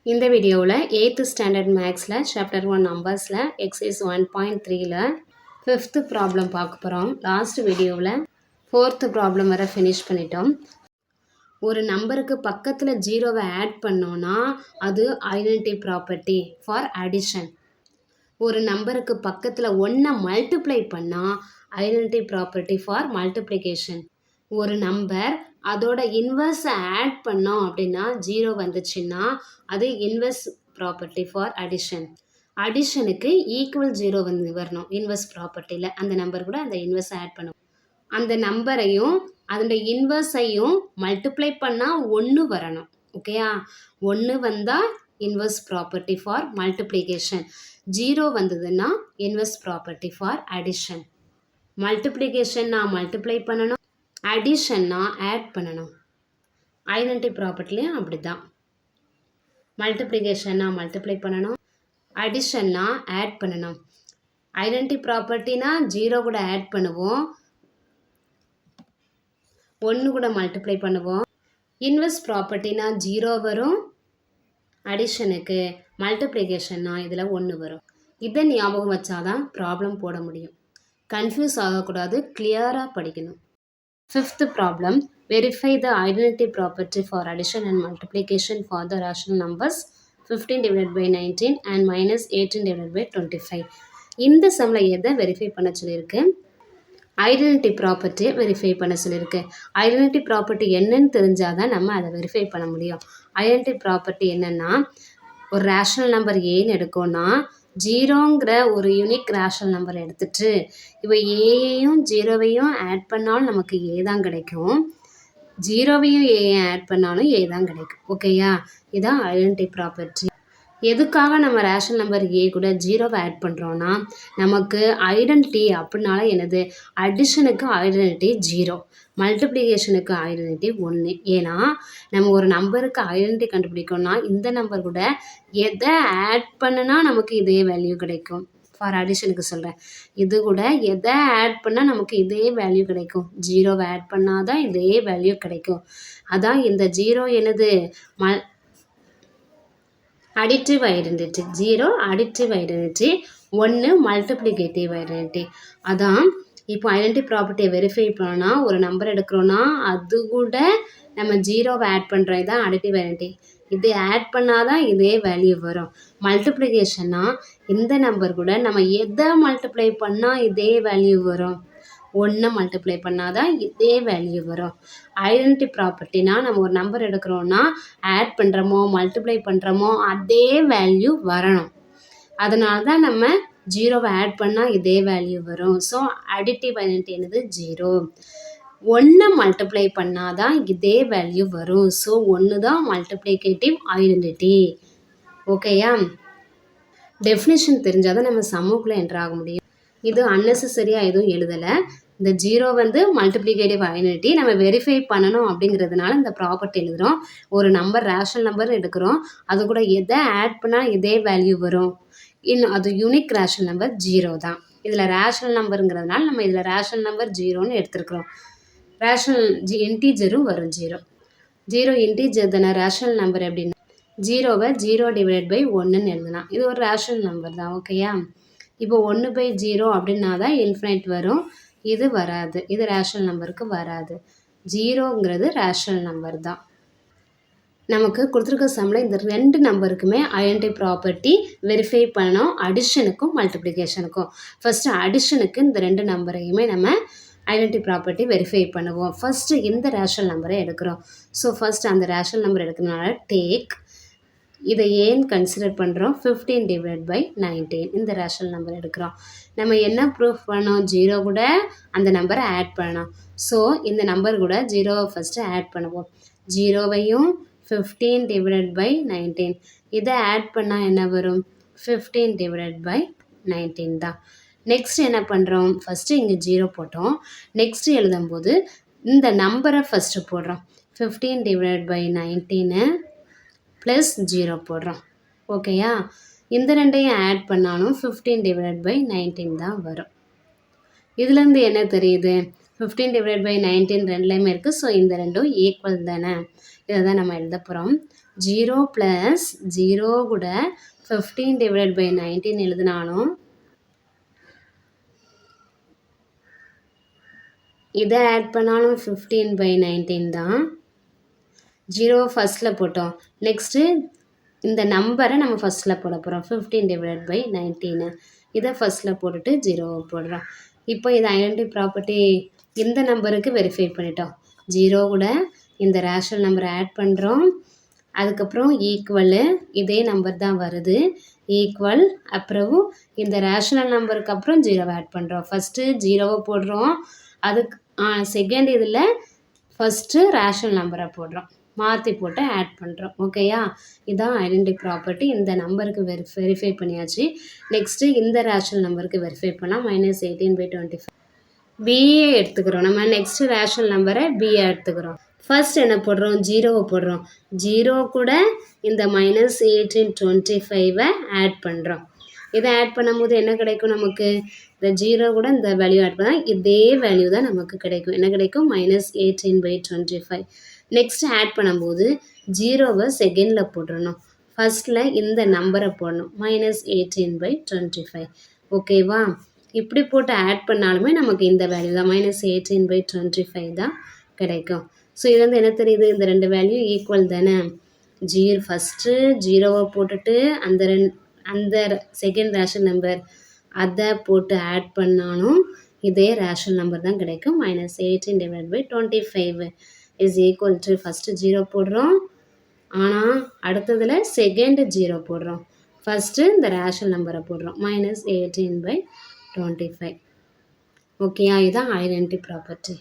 இந்த வீடியோவில் 8th standard மேக்ஸில் சாப்டர் 1 நம்பர்ஸில் எக்ஸைஸ் 1.3ல் 5th ப்ராப்ளம் பார்க்க போகிறோம். லாஸ்ட் வீடியோவில் 4th ப்ராப்ளம் வரை ஃபினிஷ் பண்ணிட்டோம். ஒரு நம்பருக்கு பக்கத்தில் ஜீரோவை ஆட் பண்ணோன்னா அது ஐடென்டிட்டி ப்ராப்பர்ட்டி ஃபார் அடிஷன். ஒரு நம்பருக்கு பக்கத்தில் 1 மல்டிப்ளை பண்ணால் ஐடென்டிட்டி ப்ராப்பர்ட்டி ஃபார் மல்டிப்ளிகேஷன். ஒரு நம்பர் அதோட இன்வர்ஸை ஆட் பண்ணோம் அப்படின்னா ஜீரோ வந்துச்சுன்னா அது இன்வர்ஸ் ப்ராப்பர்ட்டி ஃபார் அடிஷன். அடிஷனுக்கு ஈக்குவல் ஜீரோ வரணும் இன்வர்ஸ் ப்ராப்பர்ட்டியில். அந்த நம்பர் கூட அந்த இன்வர்ஸை ஆட் பண்ணும். அந்த நம்பரையும் அதோட இன்வர்ஸையும் மல்டிப்ளை பண்ணால் 1 வரணும். ஓகேயா? 1 வந்தால் இன்வர்ஸ் ப்ராப்பர்ட்டி ஃபார் மல்டிப்ளிகேஷன். 0 வந்ததுன்னா இன்வர்ஸ் ப்ராப்பர்ட்டி ஃபார் அடிஷன். மல்டிப்ளிகேஷன்னா மல்டிப்ளை பண்ணணும், அடிஷன்னா ஆட் பண்ணணும். ஐடென்டிட்டி ப்ராப்பர்ட்டிலையும் அப்படி தான். மல்டிப்ளிகேஷன்னா மல்டிப்ளை பண்ணணும், அடிஷன்னா ஆட் பண்ணணும். ஐடென்டிட்டி ப்ராப்பர்ட்டினா 0 கூட ஆட் பண்ணுவோம், 1 கூட மல்டிப்ளை பண்ணுவோம். இன்வர்ஸ் ப்ராப்பர்ட்டினா 0 வரும் அடிஷனுக்கு, மல்டிப்ளிகேஷன்னா இதில் 1 வரும். இதை ஞாபகம் வச்சாதான் ப்ராப்ளம் போட முடியும். கன்ஃபியூஸ் ஆகக்கூடாது, கிளியராக படிக்கணும். 5th problem, verify the identity property for addition and multiplication for the rational numbers 15 divided by 19 and minus 18 divided by 25. இந்த சம்மில் எதை வெரிஃபை பண்ண சொல்லியிருக்கு? ஐடென்டிட்டி ப்ராப்பர்ட்டி வெரிஃபை பண்ண சொல்லியிருக்கு. ஐடென்டிட்டி ப்ராப்பர்ட்டி என்னன்னு தெரிஞ்சால் தான் நம்ம அதை வெரிஃபை பண்ண முடியும். ஐடென்டிட்டி ப்ராப்பர்ட்டி என்னென்னா, ஒரு ரேஷனல் நம்பர் ஏன்னு எடுக்கோன்னா 0ங்கிற ஒரு யூனிக் ரேஷனல் நம்பர் எடுத்துட்டு இப்போ ஏயையும் 0வையும் ஆட் பண்ணாலும் நமக்கு ஏ தான் கிடைக்கும், 0வையும் ஏயும் ஆட் பண்ணாலும் ஏ தான் கிடைக்கும். ஓகேயா? இதுதான் ஐடென்டிட்டி ப்ராப்பர்ட்டி. எதுக்காக நம்ம ரேஷனல் நம்பர் ஏ கூட 0வை ஆட் பண்ணுறோன்னா, நமக்கு ஐடென்டிட்டி அப்படின்னால என்னது, அடிஷனுக்கு ஐடென்டிட்டி 0, மல்டிப்ளிகேஷனுக்கு ஐடென்டிட்டி 1. ஏன்னா நம்ம ஒரு நம்பருக்கு ஐடென்டிட்டி கண்டுபிடிக்கணும்னா இந்த நம்பர் கூட எதை ஆட் பண்ணுனா நமக்கு இதே வேல்யூ கிடைக்கும். ஃபார் அடிஷனுக்கு சொல்கிறேன். இது கூட எதை ஆட் பண்ணால் நமக்கு இதே வேல்யூ கிடைக்கும், 0வை ஆட் பண்ணால் தான் இதே வேல்யூ கிடைக்கும். அதான் இந்த 0 என்னது, additive identity. 0 additive identity, 1 multiplicative identity. அதான் இப்போ ஐடென்டிட்டி ப்ராப்பர்ட்டியை வெரிஃபை பண்ணால் ஒரு நம்பர் எடுக்கிறோன்னா அது கூட நம்ம 0வை ஆட் பண்ணுறோம். இதுதான் அடிட்டிவ் ஐடென்டிட்டி. இதை ஆட் பண்ணால் தான் இதே வேல்யூ வரும். மல்டிப்ளிகேஷன்னா இந்த நம்பர் கூட நம்ம எதை மல்டிப்ளை பண்ணால் இதே வேல்யூ வரும், 1 மல்டிப்ளை பண்ணால் தான் இதே வேல்யூ வரும். ஐடென்டிட்டி ப்ராப்பர்ட்டினா நம்ம ஒரு நம்பர் எடுக்கிறோன்னா ஆட் பண்ணுறோமோ மல்டிப்ளை பண்ணுறோமோ அதே வேல்யூ வரணும். அதனால தான் நம்ம 0வை ஆட் பண்ணால் இதே வேல்யூ வரும். ஸோ அடிட்டிவ் ஐடென்டிட்டி என்னது, 0. 1 மல்டிப்ளை பண்ணால் தான் இதே வேல்யூ வரும். ஸோ 1 தான் மல்டிப்ளிகேட்டிவ் ஐடென்டிட்டி. ஓகேயா? டெஃபினிஷன் தெரிஞ்சால் தான் நம்ம சம்முக்குள்ளே என்டர் ஆக முடியும். இது அன்னெசரியாக எதுவும் எழுதலை. இந்த 0 வந்து மல்டிப்ளிகேட்டிவ் ஐடென்டிட்டி நம்ம வெரிஃபை பண்ணணும் அப்படிங்கிறதுனால இந்த ப்ராப்பர்ட்டி எழுதுகிறோம். ஒரு நம்பர் ரேஷனல் நம்பர் எடுக்கிறோம், அது கூட எதை ஆட் பண்ணால் இதே வேல்யூ வரும், இன்னும் அது யூனிக் ரேஷனல் நம்பர் 0 தான். இதில் ரேஷனல் நம்பருங்கிறதுனால நம்ம இதில் ரேஷனல் நம்பர் 0ன்னு எடுத்துருக்குறோம். ரேஷனல் இன்டீஜரும் வரும் 0 இன்டீஜர் தானே. ரேஷனல் நம்பர் எப்படின்னா 0வை 0 டிவைட் பை 1ன்னு எழுதலாம். இது ஒரு ரேஷனல் நம்பர் தான். ஓகேயா? இப்போ 1/0 அப்படின்னா தான் இன்ஃபினைட் வரும், இது வராது, இது ரேஷனல் நம்பருக்கு வராது. 0ங்கிறது ரேஷனல் நம்பர் தான். நமக்கு கொடுத்துருக்க சம்மில் இந்த 2 நம்பருக்குமே ஐடென்டிட்டி ப்ராப்பர்ட்டி வெரிஃபை பண்ணணும், அடிஷனுக்கும் மல்டிப்ளிகேஷனுக்கும். ஃபஸ்ட்டு அடிஷனுக்கு இந்த 2 நம்பரையுமே நம்ம ஐடென்டிட்டி ப்ராப்பர்ட்டி வெரிஃபை பண்ணுவோம். ஃபஸ்ட்டு இந்த ரேஷனல் நம்பரை எடுக்கிறோம். ஸோ ஃபஸ்ட்டு அந்த ரேஷனல் நம்பர் எடுக்கிறதுனால டேக், இதை ஏன் கன்சிடர் பண்ணுறோம், 15 டிவைட் பை 19 இந்த ரேஷனல் நம்பர் எடுக்கிறோம். நம்ம என்ன ப்ரூஃப் பண்ணோம், 0 கூட அந்த நம்பரை ஆட் பண்ணணும். ஸோ இந்த நம்பர் கூட 0வை ஃபஸ்ட்டு ஆட் பண்ணுவோம். 0வையும் 15 டிவைட் பை 19 இதை ஆட் பண்ணால் என்ன வரும், 15 டிவைட் பை 19 தான். நெக்ஸ்ட் என்ன பண்ணுறோம், ஃபஸ்ட்டு இங்கே 0 போட்டோம், நெக்ஸ்ட்டு எழுதும்போது இந்த நம்பரை ஃபஸ்ட்டு போடுறோம். 15 டிவைட் பை 19 ப்ளஸ் 0 போடுறோம். ஓகேயா? இந்த ரெண்டையும் ஆட் பண்ணாலும் 15 டிவைட் பை 19 தான் வரும். இதுலேருந்து என்ன தெரியுது, 15/19 ரெண்டுலேயுமே இருக்குது. ஸோ இந்த ரெண்டும் ஈக்குவல் தானே, இதை தான் நம்ம எழுத போகிறோம். 0 + 0 கூட 15/19 எழுதினாலும் இதை ஆட் பண்ணாலும் 15/19 தான். 0 ஃபஸ்ட்டில் போட்டோம். நெக்ஸ்ட்டு இந்த நம்பரை நம்ம ஃபஸ்ட்டில் போட போகிறோம். 15/19 இதை ஃபஸ்ட்டில் போட்டுட்டு 0 போடுறோம். இப்போ இது ஐடென்டிட்டி ப்ராப்பர்ட்டி இந்த நம்பருக்கு வெரிஃபை பண்ணிட்டோம். 0 கூட இந்த ரேஷனல் நம்பரை ஆட் பண்ணுறோம். அதுக்கப்புறம் ஈக்குவலு இதே நம்பர் தான் வருது. ஈக்குவல் அப்புறம் இந்த ரேஷனல் நம்பருக்கு அப்புறம் 0 ஆட் பண்ணுறோம். ஃபஸ்ட்டு 0 போடுறோம். அதுக்கு செகண்ட் இதில் ஃபஸ்ட்டு ரேஷனல் நம்பரை போடுறோம். மாற்றி போட்டு ஆட் பண்ணுறோம். ஓகேயா, இதான் ஐடென்டிட்டி ப்ராப்பர்ட்டி. இந்த நம்பருக்கு வெரிஃபை பண்ணியாச்சு. நெக்ஸ்ட்டு இந்த ரேஷனல் நம்பருக்கு வெரிஃபை பண்ணால் -18/25 பிஏ எடுத்துக்கிறோம். நம்ம நெக்ஸ்ட்டு ரேஷனல் நம்பரை பிஏ எடுத்துக்கிறோம். ஃபர்ஸ்ட் என்ன போடுறோம், 0 போடுறோம். 0 கூட இந்த -18/25 ஆட் பண்ணுறோம். இதை ஆட் பண்ணும்போது என்ன கிடைக்கும் நமக்கு, இந்த 0 கூட இந்த வேல்யூ ஆட் பண்ணால் இதே வேல்யூ தான் நமக்கு கிடைக்கும். என்ன கிடைக்கும், -18/25. நெக்ஸ்ட் ஆட் பண்ணும்போது 0வை செகண்டில் போட்டுடணும். ஃபஸ்ட்டில் இந்த நம்பரை போடணும், -18/25. ஓகேவா, இப்படி போட்டு ஆட் பண்ணாலுமே நமக்கு இந்த வேல்யூ தான் -18/25 தான் கிடைக்கும். ஸோ இது வந்து என்ன தெரியுது, இந்த ரெண்டு வேல்யூ ஈக்குவல் தானே. ஃபஸ்ட்டு 0வை போட்டுட்டு அந்த செகண்ட் ரேஷன் நம்பர் அதை போட்டு ஆட் பண்ணாலும் இதே ரேஷன் நம்பர் தான் கிடைக்கும். -18/25 இஸ் ஈக்குவல் டு ஃபஸ்ட்டு 0 போடுறோம். ஆனால் அடுத்ததில் செகண்டு 0 போடுறோம். ஃபஸ்ட்டு இந்த ரேஷன் நம்பரை போடுறோம், -18/25. ஓகேயா, இதுதான் identity property.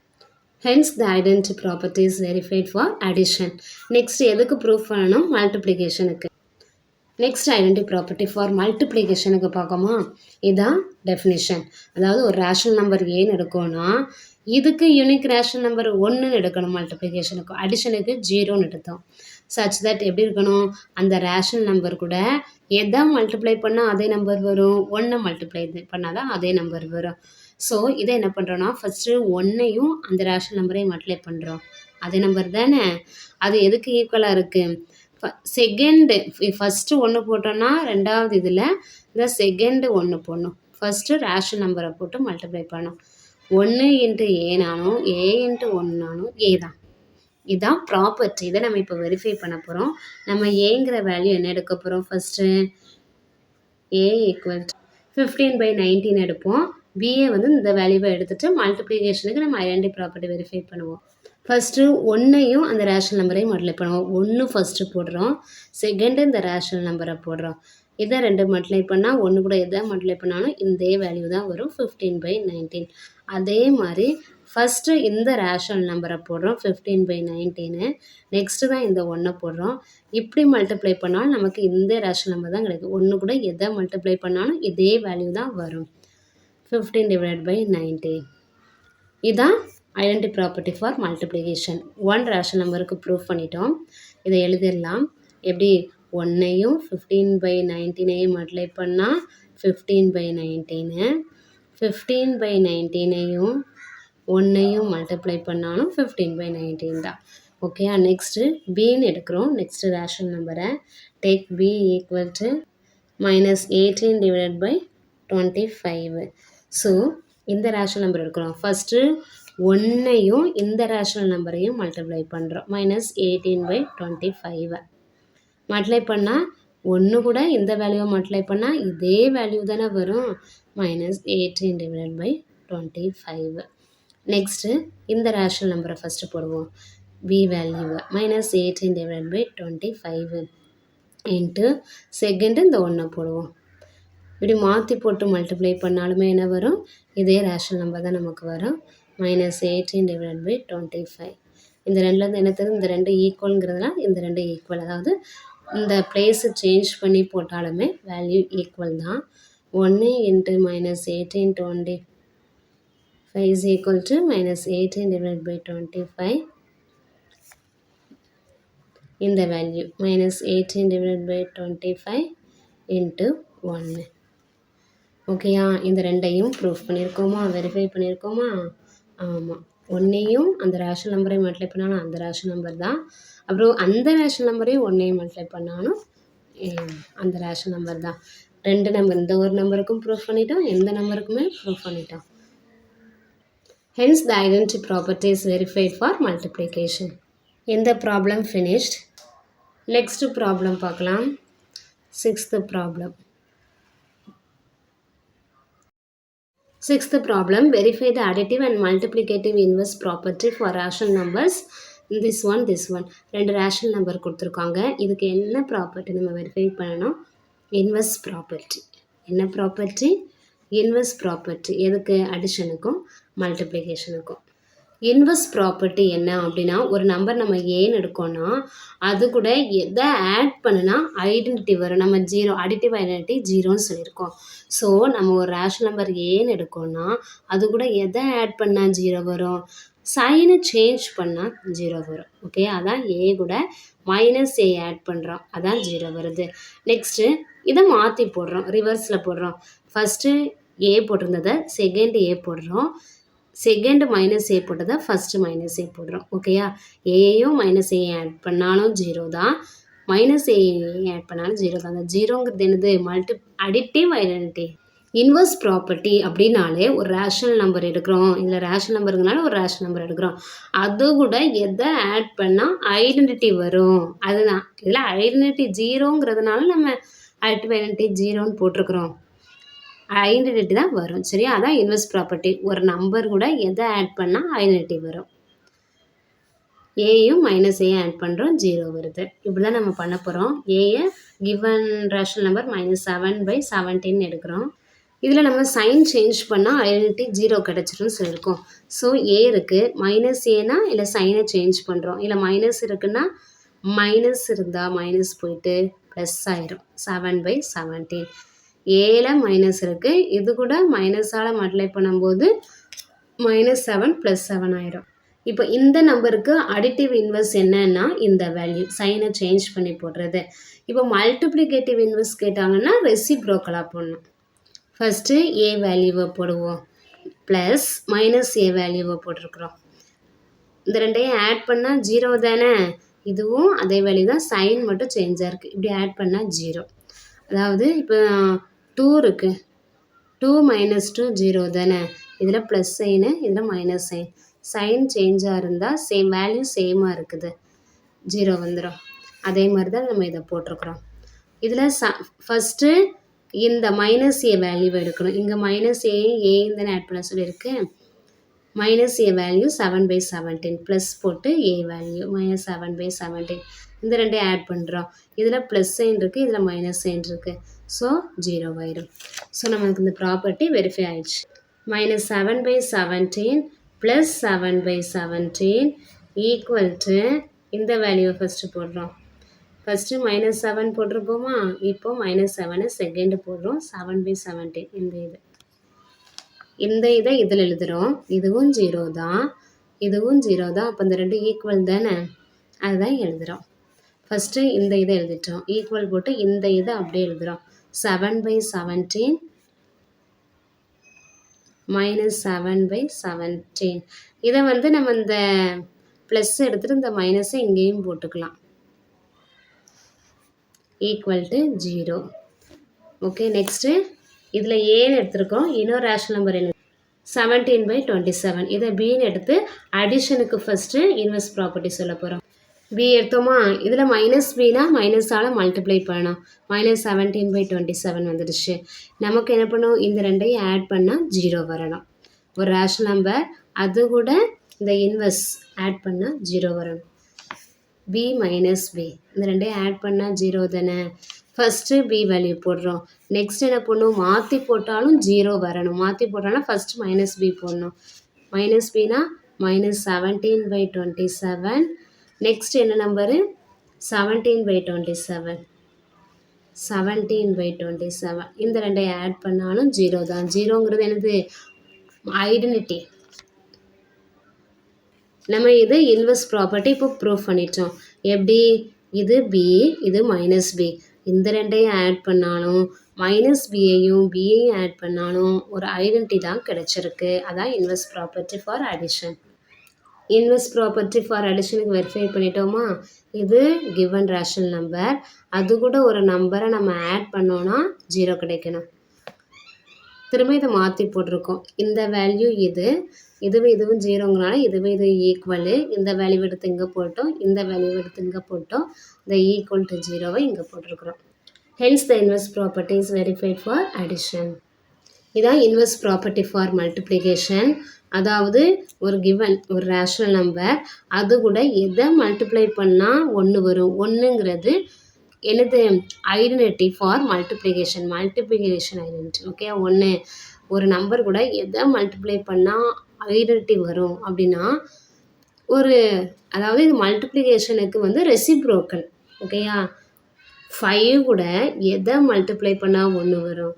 Hence the identity property is verified for addition. Next எதுக்கு ப்ரூஃப் பண்ணணும், மல்டிப்ளிகேஷனுக்கு. நெக்ஸ்ட் ஐடென்டிட்டி ப்ராப்பர்ட்டி ஃபார் மல்டிப்ளிகேஷனுக்கு பார்க்கோமா. இதுதான் டெஃபினிஷன். அதாவது ஒரு ரேஷனல் நம்பர் ஏன்னு எடுக்கணும்னா இதுக்கு யூனிக் ரேஷனல் நம்பர் 1ன்னு எடுக்கணும். மல்டிப்ளிகேஷனுக்கு அடிஷனுக்கு 0ன்னு எடுத்தோம். சச் தட் எப்படி இருக்கணும், அந்த ரேஷனல் நம்பர் கூட எதை மல்டிப்ளை பண்ணால் அதே நம்பர் வரும், 1 மல்டிப்ளை பண்ணால் தான் அதே நம்பர் வரும். ஸோ இதை என்ன பண்ணுறோன்னா ஃபஸ்ட்டு 1ஐயும் அந்த ரேஷனல் நம்பரையும் மல்டிப்ளை பண்ணுறோம். அதே நம்பர் தானே, அது எதுக்கு ஈக்குவலாக இருக்குது, செகண்டு ஃபஸ்ட்டு 1 போட்டோன்னா ரெண்டாவது இதில் இந்த செகண்டு 1 போடணும். ஃபஸ்ட்டு ரேஷனல் நம்பரை போட்டு மல்டிப்ளை பண்ணணும். 1 × ஏனாலும் A × 1நாலும் A தான். இதுதான் ப்ராப்பர்ட்டி. இதை நம்ம இப்போ வெரிஃபை பண்ண போகிறோம். நம்ம ஏங்கிற வேல்யூ என்ன எடுக்க போகிறோம், ஃபஸ்ட்டு A = 15/19 எடுப்போம். பிஏ வந்து இந்த வேல்யூவை எடுத்துகிட்டு மல்டிப்ளிகேஷனுக்கு நம்ம ஐடென்டிட்டி ப்ராப்பர்ட்டி வெரிஃபை பண்ணுவோம். ஃபஸ்ட்டு 1ஐயும் அந்த ரேஷனல் நம்பரையும் மல்டிப்ளை பண்ணுவோம். 1 ஃபஸ்ட்டு போடுறோம், செகண்டு இந்த ரேஷனல் நம்பரை போடுறோம். இதை 2 மல்டிப்ளை பண்ணால் 1 கூட எதை மல்டிப்ளை பண்ணாலும் இதே வேல்யூ தான் வரும், 15/19. அதே மாதிரி ஃபஸ்ட்டு இந்த ரேஷனல் நம்பரை போடுறோம் 15/19. நெக்ஸ்ட்டு தான் இந்த 1 போடுறோம். இப்படி மல்டிப்ளை பண்ணாலும் நமக்கு இந்த ரேஷனல் நம்பர் தான் கிடைக்கும். 1 கூட எதை மல்டிப்ளை பண்ணாலும் இதே வேல்யூ தான் வரும், 15/19. இதுதான் identity property for multiplication. 1 rational நம்பருக்கு ப்ரூஃப் பண்ணிட்டோம். இதை எழுதிடலாம். எப்படி, 1ஐயும் 15/19ஐயும் மல்டிப்ளை பண்ணால் 15/19, 15/19ஐயும் 1ஐயும் மல்டிப்ளை பண்ணாலும் 15/19 தான். ஓகேயா, நெக்ஸ்ட்டு பின்னு எடுக்கிறோம். நெக்ஸ்ட்டு ரேஷனல் நம்பரை டேக் B = -18/25. ஸோ இந்த ரேஷனல் நம்பர் எடுக்கிறோம். ஃபஸ்ட்டு 1ஐயும் இந்த ரேஷனல் நம்பரையும் மல்டிப்ளை பண்ணுறோம், -18/25. மல்டிப்ளை பண்ணால் 1 கூட இந்த வேல்யூவை மல்டிப்ளை பண்ணால் இதே வேல்யூ தானே வரும், -18/25. நெக்ஸ்ட்டு இந்த ரேஷனல் நம்பரை ஃபஸ்ட்டு போடுவோம், B வேல்யூவை -18/25 இன்ட்டு செகண்டு இந்த 1 போடுவோம். இப்படி மாற்றி போட்டு மல்டிப்ளை பண்ணாலுமே என்ன வரும், இதே ரேஷனல் நம்பர் தான் நமக்கு வரும், -18/25. இந்த ரெண்டுலேருந்து என்ன தெரியும், இந்த 2 ஈக்குவலுங்கிறதுனால இந்த 2 ஈக்குவல். அதாவது இந்த பிளேஸு சேஞ்ச் பண்ணி போட்டாலுமே வேல்யூ ஈக்குவல் தான். 1 × -18/25 is equal to -18/25. இந்த வேல்யூ -18/25 இன்ட்டு 1. ஓகேயா, இந்த ரெண்டையும் ப்ரூஃப் பண்ணியிருக்கோமா, வெரிஃபை பண்ணியிருக்கோமா. ஆமாம். ஒன்றையும் அந்த ரேஷனல் நம்பரையும் மல்டிப்ளை பண்ணாலும் அந்த ரேஷனல் நம்பர் தான். அப்புறம் அந்த ரேஷனல் நம்பரையும் ஒன்றையும் மல்டிப்ளை பண்ணாலும் அந்த ரேஷனல் நம்பர் தான். 2 நம்பர், இந்த ஒரு நம்பருக்கும் ப்ரூஃப் பண்ணிட்டோம், எந்த நம்பருக்குமே ப்ரூஃப் பண்ணிட்டோம். Hence the identity property is verified for multiplication. இந்த ப்ராப்ளம் finished. Next ப்ராப்ளம் பார்க்கலாம். 6th problem. 6th problem, verify the additive and multiplicative inverse property for rational numbers. this one 2 rational number கொடுத்துருக்காங்க. இதுக்கு என்ன property நம்ம verify பண்ணணும்? Inverse property. என்ன property? Inverse property. எதுக்கு? அடிஷனுக்கும் மல்டிப்ளிகேஷனுக்கும். Inverse property என்ன அப்படின்னா, ஒரு நம்பர் நம்ம ஏன்னு எடுக்கோன்னா அது கூட எதை ஆட் பண்ணுனா ஐடென்டிட்டி வரும். நம்ம ஜீரோ, அடிட்டிவ் ஐடென்டிட்டி ஜீரோன்னு சொல்லியிருக்கோம். ஸோ நம்ம ஒரு ரேஷனல் நம்பர் ஏன்னு எடுக்கோன்னா அது கூட எதை ஆட் பண்ணால் ஜீரோ வரும்? சைனை சேஞ்ச் பண்ணால் ஜீரோ வரும். ஓகே, அதான் ஏ கூட மைனஸ் ஏ ஆட் பண்ணுறோம், அதான் ஜீரோ வருது. நெக்ஸ்ட்டு இதை மாற்றி போடுறோம், ரிவர்ஸில் போடுறோம். ஃபஸ்ட்டு ஏ போட்டிருந்ததை செகண்ட் ஏ போடுறோம், செகண்ட் மைனஸ் ஏ போட்டதை ஃபஸ்ட்டு மைனஸ் ஏ போடுறோம். ஓகேயா, ஏயும் மைனஸ் ஏ ஆட் பண்ணாலும் ஜீரோ தான், மைனஸ் ஏ ஆட் பண்ணாலும் ஜீரோ தான். அந்த ஜீரோங்கிறது என்னது? Additive identity. இன்வெர்ஸ் ப்ராப்பர்ட்டி அப்படின்னாலே ஒரு ரேஷனல் நம்பர் எடுக்கிறோம், இல்லை ரேஷனல் நம்பருங்கனால ஒரு ரேஷனல் நம்பர் எடுக்கிறோம், அது கூட எதை ஆட் பண்ணால் ஐடென்டிட்டி வரும், அதுதான். இதில் ஐடென்டிட்டி ஜீரோங்கிறதுனால நம்ம அடிட்டிவ் ஐடென்டிட்டி ஜீரோன்னு போட்டிருக்கிறோம், ஐடென்டிட்டி தான் வரும். சரியா, அதான் இன்வெர்ஸ் ப்ராப்பர்ட்டி. ஒரு நம்பர் கூட எதை ஆட் பண்ணால் ஐடென்டிட்டி வரும். ஏயும் மைனஸ் ஏயும் ஆட் பண்ணுறோம், ஜீரோ வருது. இப்படி தான் நம்ம பண்ண போகிறோம். ஏயை கிவன் ரேஷனல் நம்பர் -7/17 எடுக்கிறோம். இதில் நம்ம சைன் சேஞ்ச் பண்ணால் ஐடென்டிட்டி ஜீரோ கிடச்சிரும்னு சொல்லியிருக்கோம். ஸோ ஏ இருக்குது, மைனஸ் ஏனா இல்லை சைனை சேஞ்ச் பண்ணுறோம், இல்லை மைனஸ் இருக்குன்னா மைனஸ் இருந்தால் மைனஸ் போயிட்டு ப்ளஸ் ஆயிரும். 7/17 ஏல மைனஸ் இருக்குது, இது கூட மைனஸால் மல்டிப்ளை பண்ணும்போது -7 + 7 ஆயிரும். இப்போ இந்த நம்பருக்கு அடிட்டிவ் இன்வெர்ஸ் என்னன்னா இந்த வேல்யூ, சைனை சேஞ்ச் பண்ணி போடுறது. இப்போ மல்டிப்ளிகேட்டிவ் இன்வெர்ஸ் கேட்டாங்கன்னா ரெசிப்ரோக்கலாக போடணும். ஃபஸ்ட்டு ஏ வேல்யூவை போடுவோம், ப்ளஸ் மைனஸ் ஏ வேல்யூவை போட்டிருக்கிறோம். இந்த ரெண்டையும் ஆட் பண்ணால் ஜீரோ தானே, இதுவும் அதே வேல்யூ தான், சைன் மட்டும் சேஞ்சாக இருக்குது. இப்படி ஆட் பண்ணால் ஜீரோ. அதாவது இப்போ 2 இருக்குது, 2 - 2 ஜீரோ தானே, இதில் ப்ளஸ் சைனு இதில் மைனஸ் சைன், சைன் சேஞ்சாக இருந்தால் சேம் வேல்யூ சேமாக இருக்குது, ஜீரோ வந்துடும். அதே மாதிரி தான் நம்ம இதை போட்டிருக்கிறோம். இதில் ஃபஸ்ட்டு இந்த மைனஸ் ஏ வேல்யூவை எடுக்கணும். இங்கே மைனஸ் ஏயும் தானே ஆட் பண்ண சொல்லியிருக்கு. மைனஸ் ஏ வேல்யூ 7/17 ப்ளஸ் போட்டு ஏ வேல்யூ -7/17, இந்த ரெண்டையும் ஆட் பண்ணுறோம். இதில் ப்ளஸ் சைன் இருக்குது, இதில் மைனஸ் சைன் இருக்குது, ஸோ ஜீரோ ஆயிடும். ஸோ நமக்கு இந்த ப்ராப்பர்ட்டி வெரிஃபை ஆயிடுச்சு. -7/17 + 7/17 ஈக்குவல் டு இந்த வேல்யூவை ஃபஸ்ட்டு போடுறோம். ஃபஸ்ட்டு -7 போட்டிருப்போமா, இப்போ -7 செகண்டு போடுறோம், 7/17 இந்த இதை இதில் எழுதுகிறோம். இதுவும் ஜீரோ தான், இதுவும் ஜீரோ தான், அப்போ இந்த ரெண்டு ஈக்குவல் தானே, அதுதான் எழுதுகிறோம். ஃபஸ்ட்டு இந்த இதை எழுதிட்டோம், ஈக்குவல் போட்டு இந்த இதை அப்படியே எழுதுகிறோம். 7/17 -7/17 இதை நம்ம இந்த ப்ளஸ் எடுத்துகிட்டு இந்த மைனஸை இங்கேயும் போட்டுக்கலாம், ஈக்குவல் டு 0. ஓகே, நெக்ஸ்ட்டு இதில் ஏன்னு எடுத்துருக்கோம், இன்னொரு ரேஷனல் நம்பர் என்ன 17/27, இதை பின்னு எடுத்து அடிஷனுக்கு ஃபஸ்ட்டு இன்வெர்ஸ் ப்ராப்பர்ட்டி சொல்ல போகிறோம். பி எடுத்தோமா, இதில் மைனஸ் பினா மைனஸால் மல்டிப்ளை பண்ணணும், -17/27 வந்துடுச்சு. நமக்கு என்ன பண்ணணும், இந்த ரெண்டையும் ஆட் பண்ணால் ஜீரோ வரணும். ஒரு ரேஷனல் நம்பர் அது கூட இந்த இன்வெர்ஸ் ஆட் பண்ணால் ஜீரோ வரணும். பி மைனஸ் பி, இந்த ரெண்டையும் ஆட் பண்ணால் ஜீரோ தானே. ஃபஸ்ட்டு பி வேல்யூ போடுறோம், நெக்ஸ்ட் என்ன பண்ணணும், மாற்றி போட்டாலும் ஜீரோ வரணும். மாற்றி போட்டாலும் ஃபஸ்ட்டு மைனஸ் பி போடணும். மைனஸ் பினா -17/27, நெக்ஸ்ட் என்ன நம்பரு 17/27, 17/27, இந்த ரெண்டையும் ஆட் பண்ணாலும் ஜீரோ தான். ஜீரோங்கிறது என்னது? ஐடென்டிட்டி. நம்ம இது இன்வெர்ஸ் ப்ராப்பர்ட்டி இப்போ ப்ரூவ் பண்ணிட்டோம். எப்படி? இது பி, இது மைனஸ் பி, இந்த ரெண்டையும் ஆட் பண்ணாலும் மைனஸ் பியையும் ஆட் பண்ணாலும் ஒரு ஐடென்டிட்டி தான் கிடச்சிருக்கு. அதான் inverse property for addition. Inverse property for அடிஷனுக்கு வெரிஃபை பண்ணிட்டோமா. இது கிவன் ரேஷனல் நம்பர், அது கூட ஒரு நம்பரை நம்ம ஆட் பண்ணோன்னா 0 கிடைக்கணும். திரும்ப இதை மாற்றி போட்டிருக்கோம். இந்த வேல்யூ இதுவும் 0ங்கனால இது ஈக்குவலு. இந்த வேல்யூ எடுத்து இங்கே போட்டோம், இந்த வேல்யூ எடுத்து இங்கே போட்டோம், இந்த ஈக்குவல் டு 0வை இங்கே போட்டிருக்கிறோம். Hence the inverse property is verified for addition. இதான் இன்வெர்ஸ் ப்ராப்பர்ட்டி ஃபார் மல்டிப்ளிகேஷன். அதாவது ஒரு கிவன் ஒரு ரேஷனல் நம்பர், அது கூட எதை மல்டிப்ளை பண்ணால் 1 வரும். 1ங்கிறது என்னது identity for multiplication identity. Okay, ஒரு நம்பர் கூட எதை மல்டிப்ளை பண்ணால் ஐடென்டிட்டி வரும் அப்படின்னா அதாவது இது மல்டிப்ளிகேஷனுக்கு ரெசிப்ரோக்கல். ஓகேயா, 5 கூட எதை மல்டிப்ளை பண்ணால் 1 வரும்.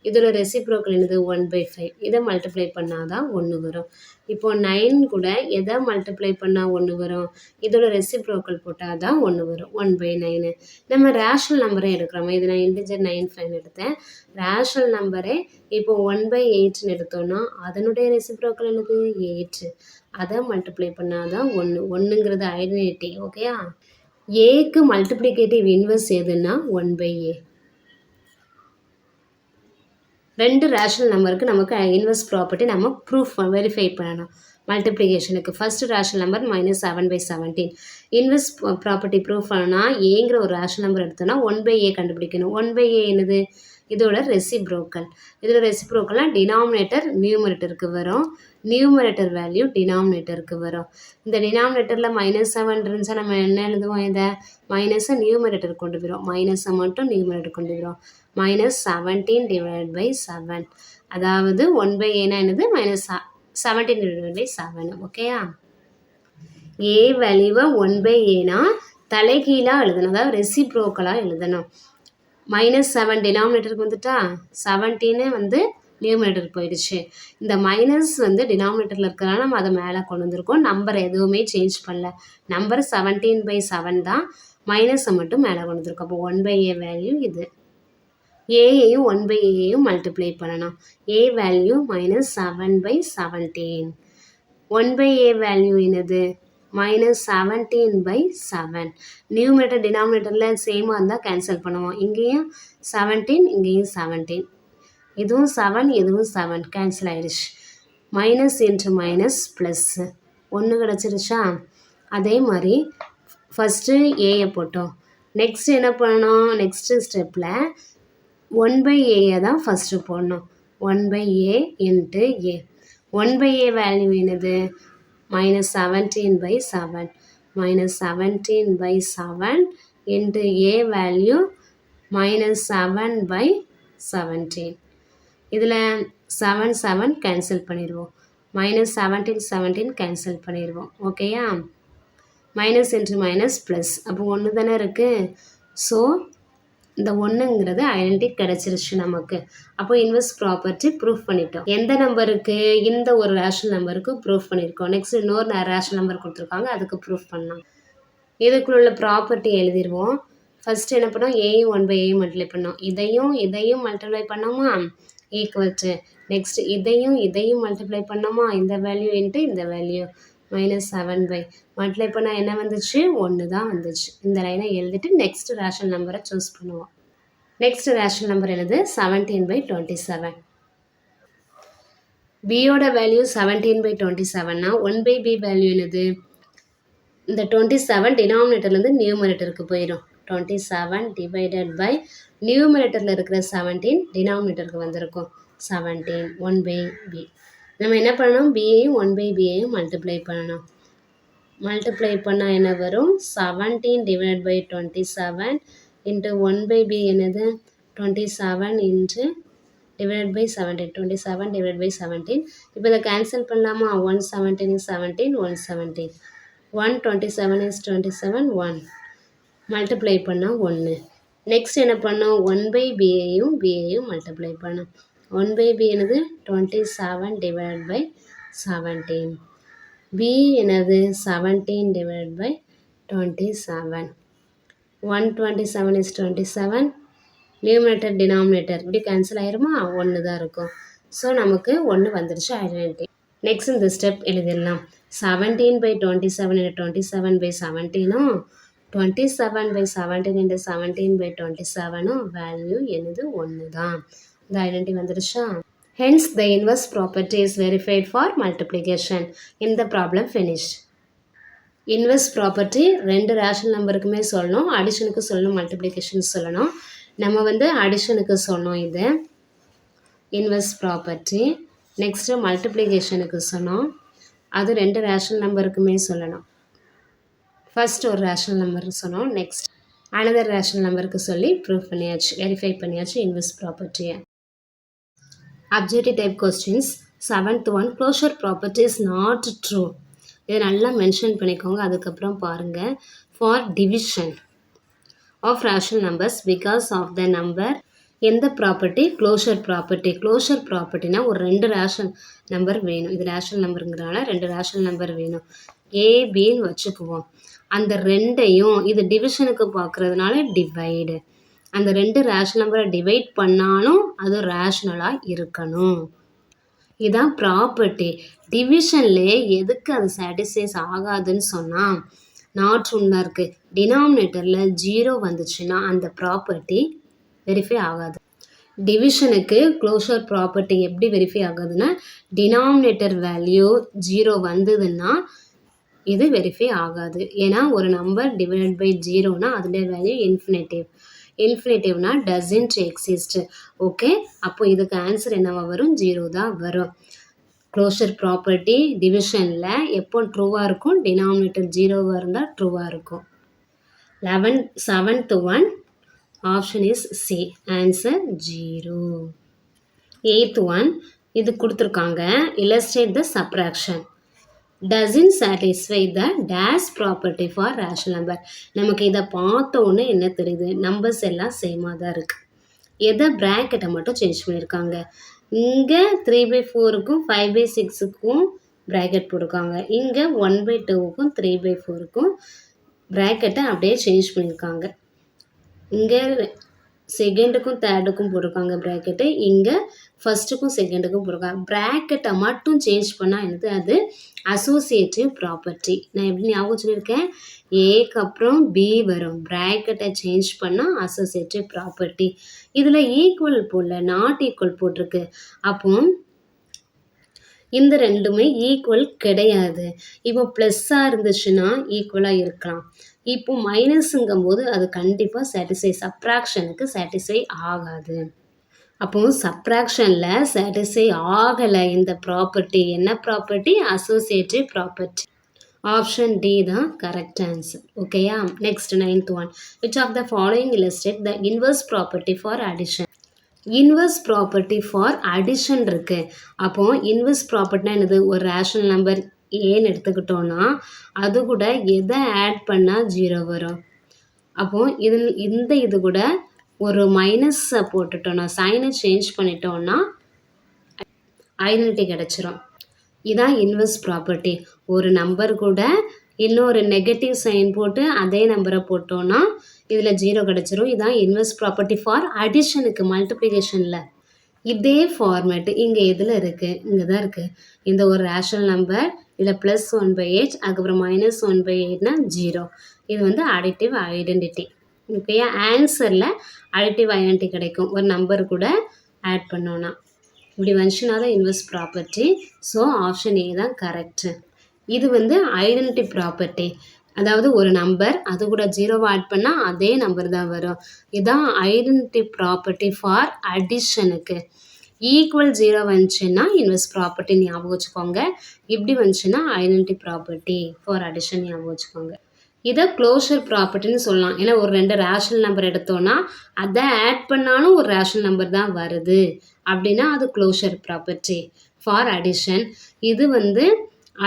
இதோட ரெசிப்ரோக்கல் என்னது 1/5. இதை மல்டிப்ளை பண்ணால் தான் 1 வரும். இப்போ 9 கூட எதை மல்டிப்ளை பண்ணால் 1 வரும். இதோட ரெசிப்ரோக்கல் போட்டால் தான் 1 வரும், 1/9. நம்ம ரேஷனல் நம்பரே எடுக்கிறோம். இது நான் இன்டிஜர் 95 எடுத்தேன். ரேஷனல் நம்பரே இப்போ 1/8ன்னு எடுத்தோன்னா அதனுடைய ரெசிப்ரோக்கல் என்னது 8. அதை மல்டிப்ளை பண்ணால் தான் 1. 1ங்கிறது ஐடென்டிட்டி. ஓகேயா, ஏக்கு மல்டிப்ளிகேட்டிவ் இன்வெர்ஸ் எதுன்னா 1/a. 2 ரேஷனல் நம்பருக்கு நமக்கு இன்வெர்ஸ் ப்ராப்பர்ட்டி நம்ம வெரிஃபை பண்ணணும். மல்டிப்ளிகேஷனுக்கு first rational number -7/17. Inverse property proof பண்ணால் ஏங்கிற ஒரு ரேஷனல் நம்பர் எடுத்தோன்னா 1/a கண்டுபிடிக்கணும். 1/a என்னது இதோட ரெசிப்ரோக்கல். இதோட ரெசிப்ரோக்கல்னால் டினாமினேட்டர் நியூமரேட்டருக்கு வரும், நியூமரேட்டர் வேல்யூ டினாமினேட்டருக்கு வரும். இந்த டினாமினேட்டரில் -7 இருந்துச்சா நம்ம என்ன எழுதுவோம், இதை மைனஸை நியூமரேட்டர் கொண்டு போயிடும், மைனஸை மட்டும் நியூமரேட்டர் கொண்டு போயிடும். -17/7. அதாவது 1/a என்னது -17/7. ஓகேயா, ஏ வேல்யூவை 1/a தலைகீழாக எழுதணும், அதாவது ரெசிப்ரோக்கலாக எழுதணும். -7 டினாமினேட்டருக்கு வந்துட்டா, 17 நியூமரேட்டருக்கு போயிடுச்சு. இந்த மைனஸ் டினாமினேட்டரில் இருக்கிறனால நம்ம அதை மேலே கொண்டு வந்திருக்கோம். நம்பர் எதுவுமே சேஞ்ச் பண்ணல. நம்பர் 17/7 தான், மைனஸை மட்டும் மேலே கொண்டு வந்திருக்கோம். அப்போ 1/a வேல்யூ இது. ஏயையும் 1/aயையும் மல்டிப்ளை பண்ணணும். A value -7/17. 1/a வேல்யூ என்னது -17/7. நியூமரேட்டர் டினாமினேட்டரில் சேமாக இருந்தால் கேன்சல் பண்ணுவோம். இங்கேயும் 17, இங்கேயும் 17. இதுவும் 7, இதுவும் 7 கேன்சல் ஆகிடுச்சு. Minus into minus plus 1 கிடச்சிருச்சா. அதே மாதிரி ஃபஸ்ட்டு ஏயை போட்டோம். நெக்ஸ்ட் என்ன பண்ணணும், நெக்ஸ்ட்டு ஸ்டெப்பில் 1/a தான் ஃபஸ்ட்டு போடணும். 1/a இன்ட்டு ஏ. 1/a வேல்யூ என்னது -17/7. -17/7 இன்ட்டு ஏ வேல்யூ -7/17. இதில் 7 கேன்சல் பண்ணிடுவோம். -17 கேன்சல் பண்ணிடுவோம். ஓகேயா, மைனஸ் இன்ட்டு மைனஸ் ப்ளஸ், அப்போ 1 தானே இருக்குது. ஸோ இந்த 1ங்கிறது ஐடென்டிட்டி கிடச்சிருச்சு நமக்கு. அப்போ இன்வெர்ஸ் ப்ராப்பர்ட்டி ப்ரூஃப் பண்ணிட்டோம். எந்த நம்பருக்கு, இந்த ஒரு ரேஷனல் நம்பருக்கு ப்ரூஃப் பண்ணியிருக்கோம். நெக்ஸ்ட் இன்னொரு ரேஷனல் நம்பர் கொடுத்துருக்காங்க, அதுக்கு ப்ரூஃப் பண்ணலாம். இதுக்குள்ள ப்ராப்பர்ட்டி எழுதிடுவோம். ஃபஸ்ட்டு என்ன பண்ணோம், ஏயும் 1/a மல்டிப்ளை பண்ணோம். இதையும் மல்டிப்ளை பண்ணோமா, ஈக்குவல் டு நெக்ஸ்ட் இதையும் மல்டிப்ளை பண்ணோமா, இந்த வேல்யூ இன்ட்டு இந்த வேல்யூ -7 மல்டிப்ளை பண்ணால் என்ன வந்துச்சு, 1 தான் வந்துச்சு. இந்த லைனை எழுதிட்டு நெக்ஸ்ட் ரேஷனல் நம்பரை சூஸ் பண்ணுவோம். நெக்ஸ்ட் ரேஷனல் நம்பர் எழுது 17/27. பியோட வேல்யூ 17/27னா 1/b வேல்யூ என்னது, இந்த 27 டினாமினேட்டர்லேருந்து நியூமரேட்டருக்கு போயிடும். 27 டிவைடட் பை நியூமரேட்டரில் இருக்கிற 17 டினாமினேட்டருக்கு வந்திருக்கும் 17, 1/b. நம்ம என்ன பண்ணணும், பியையும் 1/bயையும் மல்டிப்ளை பண்ணணும். மல்டிப்ளை பண்ணால் என்ன வரும், 17 டிவைட் பை 27 இன்ட்டு 1/b என்னது 27 into divide by 17, 27 divide by 17. இப்போ இதை கேன்சல் பண்ணலாமா, 117 is 17, 117, 127 is 27, 1 மல்டிப்ளை பண்ணால் 1. நெக்ஸ்ட் என்ன பண்ணோம், 1/bயையும் பியையும் மல்டிப்ளை பண்ணோம். 1/b என்னது 27 டிவைட் பை 17, b என்னது 17 divide by 27. 127 is 27, numerator denominator இப்படி கேன்சல் ஆயிருமா, 1 தான் இருக்கும். ஸோ நமக்கு 1 வந்துருச்சு ஐடென்டிட்டி. நெக்ஸ்ட் இந்த ஸ்டெப் எழுதிடலாம். 17/27 into 27/17 27/17 into 17/27 வேல்யூ என்னது 1 தான். இந்த ஐடென்டி வந்துருச்சா? Hence the inverse property is verified for multiplication. In the problem finished. Inverse property ரெண்டு ரேஷனல் நம்பருக்குமே சொல்லணும், அடிஷனுக்கு சொல்லணும், மல்டிப்ளிகேஷன் சொல்லணும். நம்ம வந்து அடிஷனுக்கு சொன்னோம் இது இன்வெர்ஸ் ப்ராப்பர்ட்டி. நெக்ஸ்ட்டு மல்டிப்ளிகேஷனுக்கு சொன்னோம், அது ரெண்டு ரேஷனல் நம்பருக்குமே சொல்லணும். ஃபர்ஸ்ட் ஒரு ரேஷனல் நம்பருக்கு சொன்னோம், நெக்ஸ்ட் அனதர் ரேஷனல் நம்பருக்கு சொல்லி ப்ரூவ் பண்ணியாச்சு, வெரிஃபை பண்ணியாச்சு இன்வெர்ஸ் ப்ராப்பர்ட்டியை. Objective type questions 7th one closure property is not true. இதை நல்லா மென்ஷன் பண்ணிக்கோங்க. அதுக்கப்புறம் பாருங்கள், for division of rational numbers because of the number. எந்த ப்ராப்பர்ட்டி? Closure property. க்ளோஷர் ப்ராப்பர்ட்டினா ஒரு ரெண்டு ரேஷனல் நம்பர் வேணும். இது ரேஷனல் நம்பருங்கிறனால ரெண்டு ரேஷனல் நம்பர் வேணும். ஏபின்னு வச்சுக்குவோம். அந்த ரெண்டையும் இது டிவிஷனுக்கு பார்க்குறதுனால டிவைடு. அந்த ரெண்டு ரேஷனல் நம்பரை டிவைட் பண்ணாலும் அது ரேஷனலாக இருக்கணும். இதுதான் ப்ராப்பர்ட்டி. டிவிஷன்லே எதுக்கு அது சாட்டிஸ்ஃபைஸ் ஆகாதுன்னு சொன்னால், நாட் ஒன்றா இருக்குது. டினாமினேட்டரில் 0 வந்துச்சுன்னா அந்த ப்ராப்பர்ட்டி வெரிஃபை ஆகாது. டிவிஷனுக்கு க்ளோஷர் ப்ராப்பர்ட்டி எப்படி வெரிஃபை ஆகுதுன்னா, டினாமினேட்டர் வேல்யூ 0 வந்ததுன்னா இது வெரிஃபை ஆகாது. ஏன்னா ஒரு நம்பர் டிவைட் பை 0னா அதோடைய வேல்யூ இன்ஃபினிட்டிவ். இன்ஃபினிட்டிவ்னா டசன்ட் எக்ஸிஸ்ட். ஓகே, அப்போ இதுக்கு ஆன்சர் என்னவா வரும்? 0 தான் வரும். க்ளோஷர் ப்ராப்பர்ட்டி டிவிஷனில் எப்போ ட்ரூவாக இருக்கும்? டினாமினேட்டர் 0வாக இருந்தால் ட்ரூவாக இருக்கும். 7th one option is C, answer 0. 8th one இது கொடுத்துருக்காங்க, illustrate the subtraction doesn't satisfy the dash property for rational number. நமக்கு இதை பார்த்த உடனே என்ன தெரியுது? நம்பர்ஸ் எல்லாம் சேமாக தான் இருக்குது. எதை? ப்ராக்கெட்டை மட்டும் சேஞ்ச் பண்ணியிருக்காங்க. இங்கே 3/4க்கும் 5/6க்கும் ப்ராக்கெட் போட்டிருக்காங்க. இங்கே 1/2க்கும் 3/4க்கும் ப்ராக்கெட்டை அப்படியே சேஞ்ச் பண்ணியிருக்காங்க. இங்கே செகண்டுக்கும் தேர்டுக்கும் போட்டிருக்காங்க ப்ராக்கெட்டு, இங்கே ஃபஸ்ட்டுக்கும் செகண்டுக்கும் போட்டிருக்காங்க. ப்ராக்கெட்டை மட்டும் சேஞ்ச் பண்ணால் என்னது? அது அசோசியேட்டிவ் ப்ராப்பர்ட்டி. நான் எப்படி ஞாபகம் சொல்லியிருக்கேன்? ஏக்கு அப்புறம் பி வரும், ப்ராக்கெட்டை சேஞ்ச் பண்ணால் அசோசியேட்டிவ் ப்ராப்பர்ட்டி. இதில் ஈக்குவல் போடல, நாட் ஈக்குவல் போட்டிருக்கு. அப்போ இந்த ரெண்டுமே ஈக்குவல் கிடையாது. இப்போ ப்ளஸ்ஸாக இருந்துச்சுன்னா ஈக்குவலாக இருக்கலாம். இப்போ மைனஸுங்கும் போது அது கண்டிப்பாக சாட்டிஸ்ஃபை, சப்ராக்ஷனுக்கு சாட்டிஸ்ஃபை ஆகாது. அப்போது சப்ராக்ஷனில் சாட்டிஸ்ஃபை ஆகலை இந்த ப்ராப்பர்ட்டி. என்ன property? Associative property. Option D தான் கரெக்ட் ஆன்சர். ஓகேயா? Next 9th one which of the following illustrate the inverse property for addition. Inverse property for addition இருக்குது. அப்போது இன்வெர்ஸ் ப்ராப்பர்ட்டினா என்னது? ஒரு ரேஷனல் நம்பர் ஏன்னு எடுத்துக்கிட்டோன்னா அது கூட எதை ஆட் பண்ணால் 0 வரும்? அப்போது இது கூட ஒரு மைனஸை போட்டுட்டோன்னா, சைனை சேஞ்ச் பண்ணிட்டோன்னா ஐடென்டிட்டி கிடச்சிரும். இதான் இன்வெர்ஸ் ப்ராப்பர்ட்டி. ஒரு நம்பர் கூட இன்னொரு நெகட்டிவ் சைன் போட்டு அதே நம்பரை போட்டோன்னா இதில் 0 கிடச்சிரும். இதான் இன்வெர்ஸ் ப்ராப்பர்ட்டி ஃபார் அடிஷனுக்கு. மல்டிப்ளிகேஷனில் இதே ஃபார்மேட்டு இங்கே எதில் இருக்குது? இங்கே தான் இருக்குது. இந்த ஒரு ரேஷனல் நம்பர், இதில் +1/8, அதுக்கப்புறம் -1/8னா 0. இது வந்து அடிட்டிவ் ஐடென்டிட்டி. ஓகேயா? ஆன்சரில் அடிட்டிவ் ஐடென்டிட்டி கிடைக்கும் ஒரு நம்பர் கூட ஆட் பண்ணோன்னா. இப்படி வந்துச்சுன்னா தான் inverse property. So option A தான் கரெக்டு. இது வந்து ஐடென்டிட்டி ப்ராப்பர்ட்டி. அதாவது ஒரு நம்பர் அது கூட 0 ஆட் பண்ணால் அதே நம்பர் தான் வரும். இதுதான் ஐடென்டிட்டி ப்ராப்பர்ட்டி ஃபார் அடிஷனுக்கு. ஈக்குவல் 0 வந்துச்சுன்னா இன்வெர்ஸ் ப்ராப்பர்ட்டி ஞாபகம் வச்சுக்கோங்க. இப்படி வந்துச்சுன்னா ஐடென்டிட்டி ப்ராப்பர்ட்டி ஃபார் அடிஷன் ஞாபகம் வச்சுக்கோங்க. இதை க்ளோஷர் ப்ராப்பர்ட்டின்னு சொல்லலாம். ஏன்னா ஒரு ரெண்டு ரேஷனல் நம்பர் எடுத்தோன்னா அதை ஆட் பண்ணாலும் ஒரு ரேஷனல் நம்பர் தான் வருது அப்படின்னா அது க்ளோஷர் ப்ராப்பர்ட்டி ஃபார் அடிஷன். இது வந்து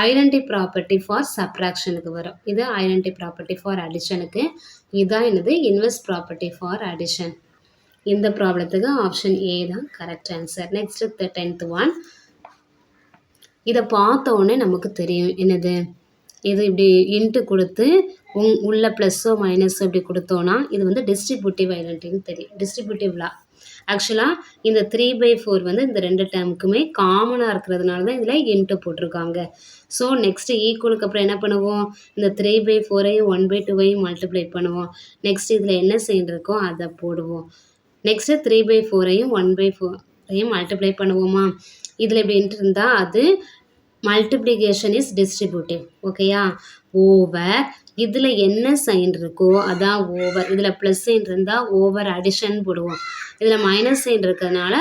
ஐடென்டிட்டி ப்ராப்பர்ட்டி ஃபார் சப்ராக்ஷனுக்கு வரும். இது ஐடென்டிட்டி ப்ராப்பர்ட்டி ஃபார் அடிஷனுக்கு. இதுதான் என்னது? Inverse property for addition. இந்த ப்ராப்ளத்துக்கு ஆப்ஷன் ஏ தான் correct answer. Next 10th one. இதை பார்த்த உடனே நமக்கு தெரியும் என்னது? இது இப்படி இன்ட்டு கொடுத்து உள்ள ப்ளஸ்ஸோ மைனஸோ இப்படி கொடுத்தோன்னா இது வந்து டிஸ்ட்ரிபியூட்டிவ் ஐடென்டிட்டின்னு தெரியும். டிஸ்ட்ரிபியூட்டிவ் லா ஆக்சுவலாக இந்த 3/4 வந்து இந்த 2 டேர்முக்குமே காமனாக இருக்கிறதுனால தான் இதில் இன்ட்டு போட்டிருக்காங்க. ஸோ நெக்ஸ்ட்டு ஈக்குவலுக்கு அப்புறம் என்ன பண்ணுவோம், இந்த 3/4ஐயும் 1/2ஐயும் மல்டிப்ளை பண்ணுவோம். நெக்ஸ்ட் இதில் என்ன சைன் இருக்கோ அதை போடுவோம். நெக்ஸ்ட்டு 3/4ஐயும் 1/4ஐயும் மல்டிப்ளை பண்ணுவோமா. இதில் இப்படி இன்ட்டு இருந்தால் அது மல்டிப்ளிகேஷன் இஸ் டிஸ்ட்ரிபியூட்டிவ். ஓகேயா. ஓவர் இதில் என்ன சைன் இருக்கோ அதான் ஓவர். இதில் ப்ளஸ் சைன் இருந்தால் ஓவர் அடிஷன் போடுவோம். இதில் மைனஸ் சைன் இருக்கிறதுனால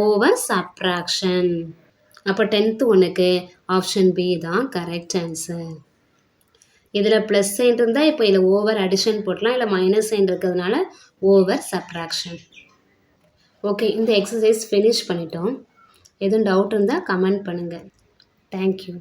ஓவர் சப்ராக்ஷன். அப்போ 10th ஒன்றுக்கு ஆப்ஷன் பி தான் கரெக்ட் ஆன்சர். இதில் ப்ளஸ் சைன் இருந்தால் இப்போ இதில் ஓவர் அடிஷன் போடலாம், இல்லை மைனஸ் சைன் இருக்கிறதுனால ஓவர் சப்ராக்ஷன். ஓகே, இந்த எக்ஸசைஸ் ஃபினிஷ் பண்ணிட்டோம். எதுவும் டவுட் இருந்தால் கமெண்ட் பண்ணுங்கள். தேங்க்யூ.